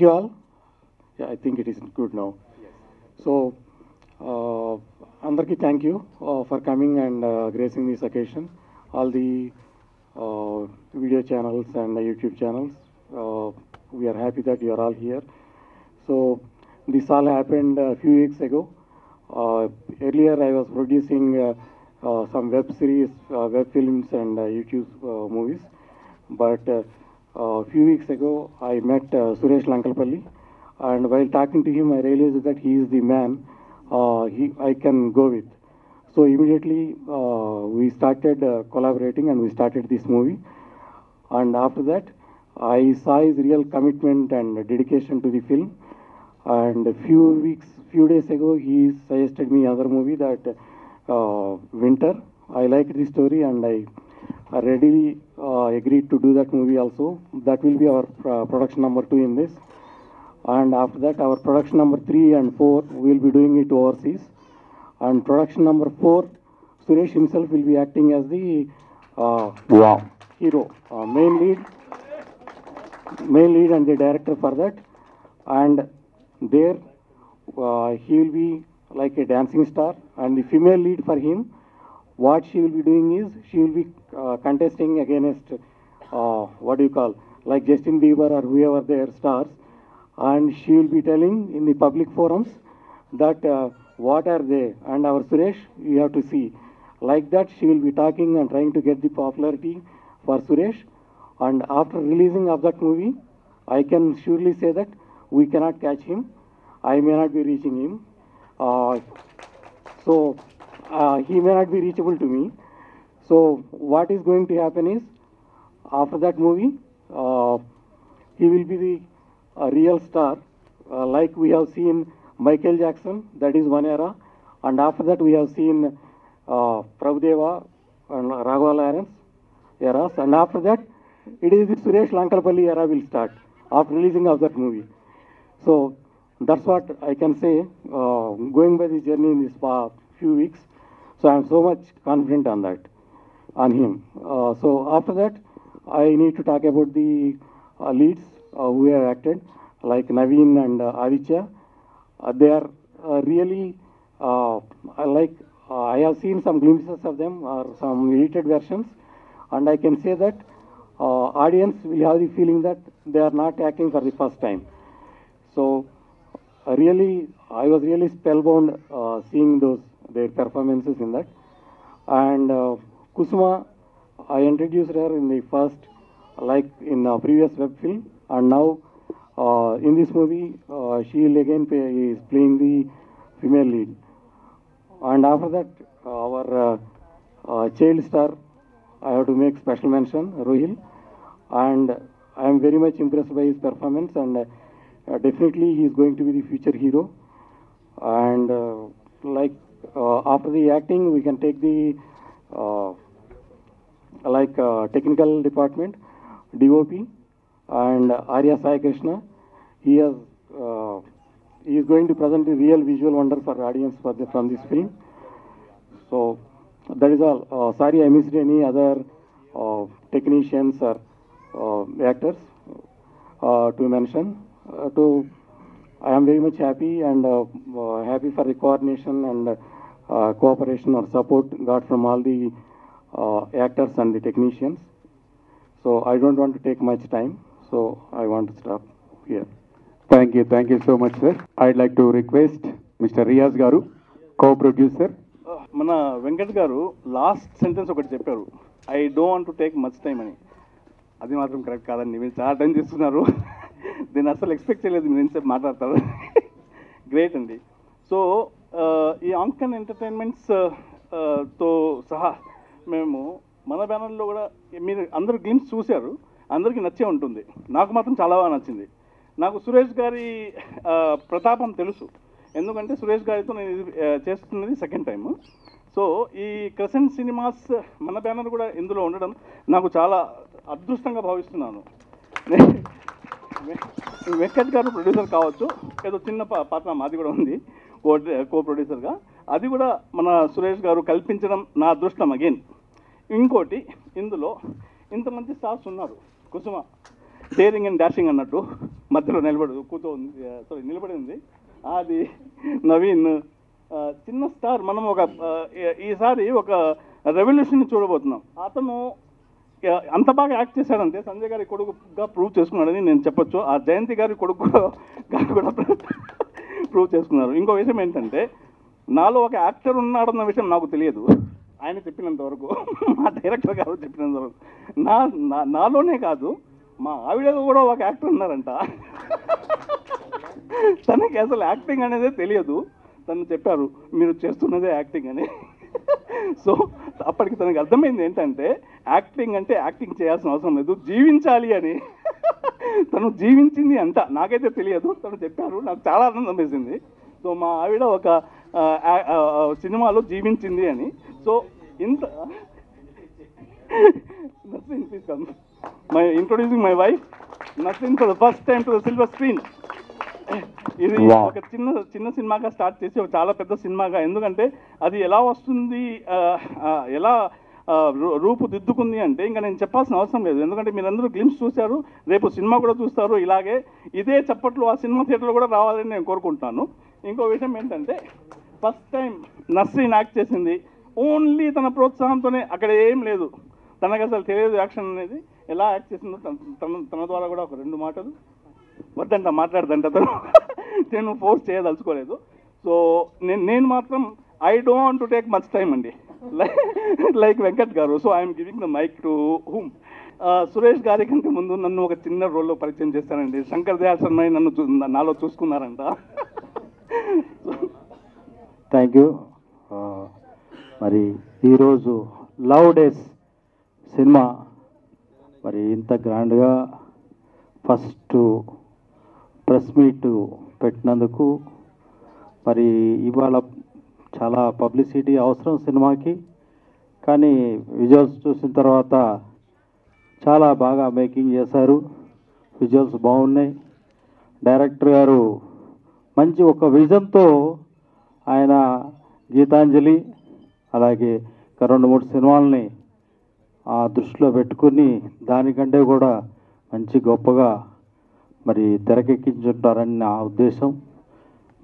you all. Yeah, I think it is good now. So, Andarki, thank you for coming and gracing this occasion. All the video channels and YouTube channels, we are happy that you are all here. So, this all happened a few weeks ago. Earlier, I was producing some web series, web films, and YouTube movies. But a few weeks ago, I met Suresh Lankalpalli, and while talking to him, I realized that he is the man I can go with. So immediately we started collaborating, and we started this movie. And after that, I saw his real commitment and dedication to the film. And a few days ago, he suggested me another movie, that Winter. I liked the story, and I readily agreed to do that movie also. That will be our production number 2 in this. And after that, our production number 3 and 4, we will be doing it overseas. And production number 4, Suresh himself will be acting as the hero, main lead and the director for that. And there he will be like a dancing star, and the female lead for him, what she will be doing is, she will be contesting against like Justin Bieber or whoever their stars, and she will be telling in the public forums that what are they, and our Suresh, you have to see. Like that, she will be talking and trying to get the popularity for Suresh. And after releasing of that movie, I can surely say that we cannot catch him. I may not be reaching him. So he may not be reachable to me. So what is going to happen is, after that movie, he will be the real star, like we have seen Michael Jackson, that is one era. And after that, we have seen Prabhudeva and Raghav Lawrence eras. And after that, it is the Suresh Lankalpalli era will start after releasing of that movie. So that's what I can say, going by this journey in this few weeks. So I am so much confident on that, on him. So after that, I need to talk about the leads who have acted, like Naveen and Aditya. They are really, I have seen some glimpses of them, or some edited versions, and I can say that audience will have the feeling that they are not acting for the first time. So really, I was really spellbound seeing their performances in that. And Kusuma, I introduced her in the first, like in a previous web film, and now in this movie, she will again is playing the female lead. And after that, our child star, I have to make special mention, Rohil. And I am very much impressed by his performance, and definitely he is going to be the future hero. And after the acting, we can take the technical department, DOP, and Arya Sai Krishna. He is going to present a real visual wonder for the audience from this film. So that is all. Sorry, I missed any other technicians or actors to mention. I am very much happy, and happy for the coordination and cooperation or support got from all the actors and the technicians. So I don't want to take much time, so I want to stop here. Thank you so much, sir. I'd like to request Mr. Riyaz Garu, co-producer. మన వెంకట్ గారు last sentence ఒకటి చెప్పారు, I don't want to take much time అని. అది మాత్రం correct కాదండి, మీరు చాలా టైం చేస్తున్నారు. దీన్ని అసలు ఎక్స్పెక్ట్ చేయలేదు మీరు ఎంతసేపు మాట్లాడతారు. గ్రేట్ అండి. సో ఈ ఆంకన్ ఎంటర్టైన్మెంట్స్ తో సహా మేము మన బ్యానర్లో కూడా మీరు అందరూ గ్లిమ్స్ చూశారు, అందరికీ నచ్చే ఉంటుంది. నాకు మాత్రం చాలా బాగా నచ్చింది. నాకు సురేష్ గారి ప్రతాపం తెలుసు, ఎందుకంటే సురేష్ గారితో నేను చేస్తున్నది సెకండ్ టైం. సో ఈ క్రెసెంట్ సినిమాస్ మన బ్యానర్ కూడా ఇందులో ఉండడం నాకు చాలా అదృష్టంగా భావిస్తున్నాను. వెంకట్ గారు ప్రొడ్యూసర్ కావచ్చు, ఏదో చిన్న పాత్ర మాది కూడా ఉంది కో ప్రొడ్యూసర్గా, అది కూడా మన సురేష్ గారు కల్పించడం నా అదృష్టం అగైన్. ఇంకోటి, ఇందులో ఇంతమంది స్టార్స్ ఉన్నారు. కుసుమ డేరింగ్ అండ్ డాషింగ్ అన్నట్టు మధ్యలో నిలబడి ఉంది అది నవీన్. చిన్న స్టార్. మనం ఈసారి ఒక రెవల్యూషన్ చూడబోతున్నాం. అతను అంత బాగా యాక్ట్ చేశాడంటే సంజయ్ గారి కొడుకుగా ప్రూవ్ చేసుకున్నాడని నేను చెప్పొచ్చు. ఆ జయంతి గారి కొడుకు కూడా ప్రూవ్ చేసుకున్నారు. ఇంకో విషయం ఏంటంటే, నాలో ఒక యాక్టర్ ఉన్నాడన్న విషయం నాకు తెలియదు. ఆయన చెప్పినంత వరకు, మా డైరెక్టర్ గారు చెప్పినంత వరకు, నాలోనే కాదు మా ఆవిడలో కూడా ఒక యాక్టర్ ఉన్నారంట. తనకి అసలు యాక్టింగ్ అనేదే తెలియదు. తను చెప్పారు మీరు చేస్తున్నదే యాక్టింగ్ అని. సో అప్పటికి తనకు అర్థమైంది ఏంటంటే, యాక్టింగ్ అంటే యాక్టింగ్ చేయాల్సిన అవసరం లేదు, జీవించాలి అని. తను జీవించింది అంట. నాకైతే తెలియదు, తను చెప్పారు. నాకు చాలా ఆనందం వేసింది. సో మా ఆవిడ ఒక సినిమాలో జీవించింది అని. సో ఇంత nursing, please come. Introducing my wife nursing for the first time to the silver screen. ఇది ఒక చిన్న సినిమాగా స్టార్ట్ చేసి ఒక చాలా పెద్ద సినిమాగా, ఎందుకంటే అది ఎలా వస్తుంది, ఎలా రూపుదిద్దుకుంది అంటే ఇంకా నేను చెప్పాల్సిన అవసరం లేదు. ఎందుకంటే మీరందరూ గ్లిమ్స్ చూశారు, రేపు సినిమా కూడా చూస్తారు. ఇలాగే ఇదే చప్పట్లు ఆ సినిమా థియేటర్లో కూడా రావాలని నేను కోరుకుంటున్నాను. ఇంకో విషయం ఏంటంటే, ఫస్ట్ టైం నస్రీన్ యాక్ట్ చేసింది ఓన్లీ తన ప్రోత్సాహంతోనే. అక్కడ ఏం లేదు, తనకు అసలు తెలియదు యాక్షన్ అనేది. ఎలా యాక్ట్ చేసిందో తన ద్వారా కూడా ఒక 2 మాటలు వద్దంట మాట్లాడదంట తను. నేను ఫోర్స్ చేయదలుచుకోలేదు. సో నేను మాత్రం I don't want to take much time అండి, లైక్ వెంకట్ గారు. So I'm giving the mic to whom. Suresh గారి కంటే ముందు నన్ను ఒక చిన్న రోల్లో పరిచయం చేస్తానండి. శంకర్ దయాళ్ శర్మ నాలో చూసుకున్నారంట. Thank you. మరి ఈరోజు లవ్ డేస్ సినిమా మరి ఇంత గ్రాండ్గా ఫస్ట్ ప్రెస్ మీట్ పెట్టినందుకు, మరి ఇవాళ చాలా పబ్లిసిటీ అవసరం సినిమాకి. కానీ విజువల్స్ చూసిన తర్వాత చాలా బాగా మేకింగ్ చేశారు, విజువల్స్ బాగున్నాయి. డైరెక్టర్ గారు మంచి ఒక విజన్తో ఆయన గీతాంజలి అలాగే 2-3 సినిమాలని దృష్టిలో పెట్టుకుని దానికంటే కూడా మంచి గొప్పగా మరి తెరకెక్కించుంటారని నా ఉద్దేశం.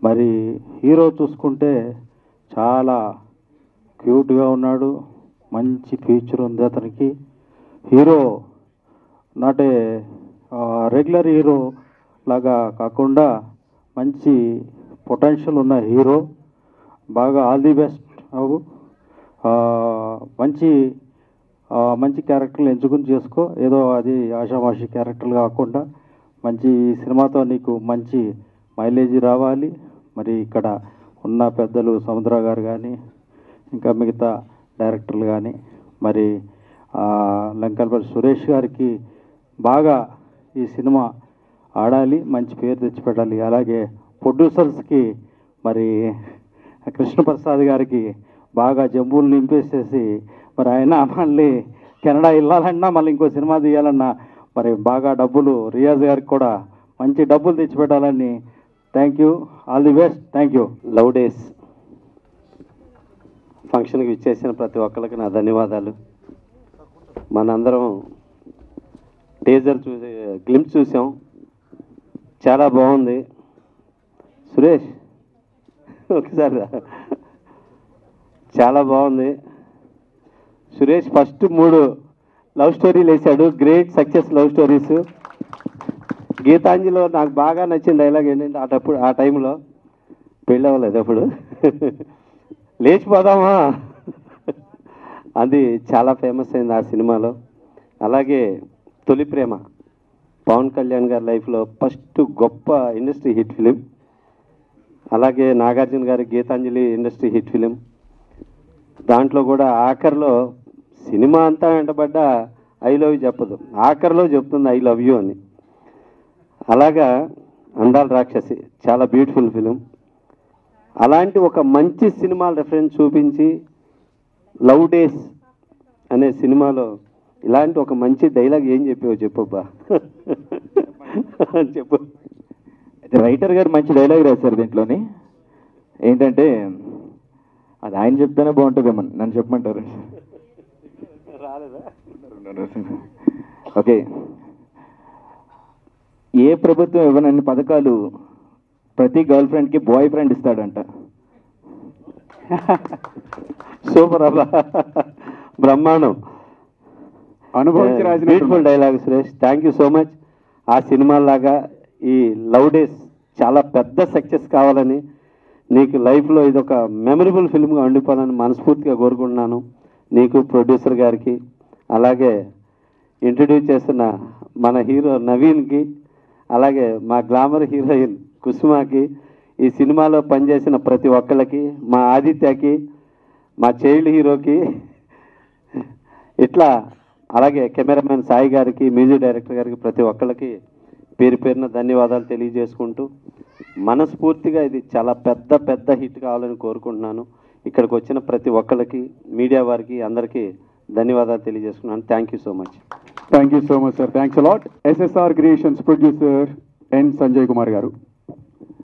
మరి హీరో చూసుకుంటే చాలా క్యూట్గా ఉన్నాడు, మంచి ఫ్యూచర్ ఉంది అతనికి. Hero not a regular hero లాగా కాకుండా మంచి పొటెన్షియల్ ఉన్న హీరో. బాగా ఆల్ ది బెస్ట్ అవు. మంచి క్యారెక్టర్లు ఎంచుకుని చేసుకో. ఏదో అది ఆషామాషి క్యారెక్టర్లు కాకుండా మంచి సినిమాతో నీకు మంచి మైలేజీ రావాలి. మరి ఇక్కడ ఉన్న పెద్దలు సముద్ర గారు కానీ ఇంకా మిగతా డైరెక్టర్లు కానీ మరి లంకల్పల్లి సురేష్ గారికి బాగా ఈ సినిమా ఆడాలి, మంచి పేరు తెచ్చిపెట్టాలి. అలాగే ప్రొడ్యూసర్స్కి మరి కృష్ణప్రసాద్ గారికి బాగా జంబులు నింపేసేసి మరి ఆయన మళ్ళీ కెనడా వెళ్ళాలన్నా మళ్ళీ ఇంకో సినిమా తీయాలన్నా మరి బాగా డబ్బులు రియాజ్ గారికి కూడా మంచి డబ్బులు తెచ్చిపెట్టాలని. Thank you, all the best. Thank you. Love days ఫంక్షన్కి ఇచ్చేసిన ప్రతి ఒక్కరికి నా ధన్యవాదాలు. మనందరం టీజర్ గ్లింప్స్ చూసాం, చాలా బాగుంది. సురేష్ ఒకసారి చాలా బాగుంది. సురేష్ ఫస్ట్ 3 లవ్ స్టోరీలు వేశాడు, గ్రేట్ సక్సెస్ లవ్ స్టోరీస్. గీతాంజలిలో నాకు బాగా నచ్చిన డైలాగ్ ఏంటంటే, ఆ టైంలో పెళ్ళి అవ్వలేదు అప్పుడు, లేచిపోదామా, అది చాలా ఫేమస్ అయింది ఆ సినిమాలో. అలాగే తొలి ప్రేమ పవన్ కళ్యాణ్ గారి లైఫ్లో ఫస్ట్ గొప్ప ఇండస్ట్రీ హిట్ ఫిలిం. అలాగే నాగార్జున గారి గీతాంజలి ఇండస్ట్రీ హిట్ ఫిలిం. దాంట్లో కూడా ఆఖరిలో సినిమా అంతా వెంటబడ్డ ఐ లవ్ యూ చెప్పదు, ఆఖరిలో చెప్తుంది ఐ లవ్ యూ అని. అలాగా అందాల రాక్షసి చాలా బ్యూటిఫుల్ ఫిలిం. అలాంటి ఒక మంచి సినిమా రెఫరెన్స్ చూపించి లవ్ డేస్ అనే సినిమాలో ఇలాంటి ఒక మంచి డైలాగ్ ఏం చెప్పావు చెప్పబ్బా. చెప్పు. అయితే రైటర్ గారు మంచి డైలాగ్ రాశారు దీంట్లోని. ఏంటంటే అది ఆయన చెప్తేనే బాగుంటుందేమో, నన్ను చెప్పమంటారు. రాలేదా? ఓకే. ఏ ప్రభుత్వం ఇవ్వనన్ని పథకాలు ప్రతి గర్ల్ ఫ్రెండ్కి బాయ్ ఫ్రెండ్ ఇస్తాడంట. సూపర్ అబ్బా, బ్రహ్మాండం, అనుభవించి రాసిన beautiful dialogue Suresh. Thank you so much. ఆ సినిమాలాగా ఈ లవ్ డేస్ చాలా పెద్ద సక్సెస్ కావాలని, నీకు లైఫ్లో ఇది ఒక మెమరబుల్ ఫిల్మ్గా ఉండిపోవాలని మనస్ఫూర్తిగా కోరుకుంటున్నాను. నీకు, ప్రొడ్యూసర్ గారికి, అలాగే ఇంట్రడ్యూస్ చేస్తున్న మన హీరో నవీన్కి, అలాగే మా గ్లామర్ హీరోయిన్ కుసుమాకి, ఈ సినిమాలో పనిచేసిన ప్రతి ఒక్కళ్ళకి, మా ఆదిత్యకి, మా చైల్డ్ హీరోకి, ఇట్లా అలాగే కెమెరామెన్ సాయి గారికి, మ్యూజిక్ డైరెక్టర్ గారికి, ప్రతి ఒక్కళ్ళకి పేరు పేరున ధన్యవాదాలు తెలియజేసుకుంటూ, మనస్ఫూర్తిగా ఇది చాలా పెద్ద హిట్ కావాలని కోరుకుంటున్నాను. ఇక్కడికి వచ్చిన ప్రతి ఒక్కళ్ళకి, మీడియా వారికి, అందరికీ ధన్యవాదాలు తెలియజేసుకున్నాను. Thank you so much. Thank you so much sir. Thanks a lot. SSR creations producer N Sanjay Kumar గారు.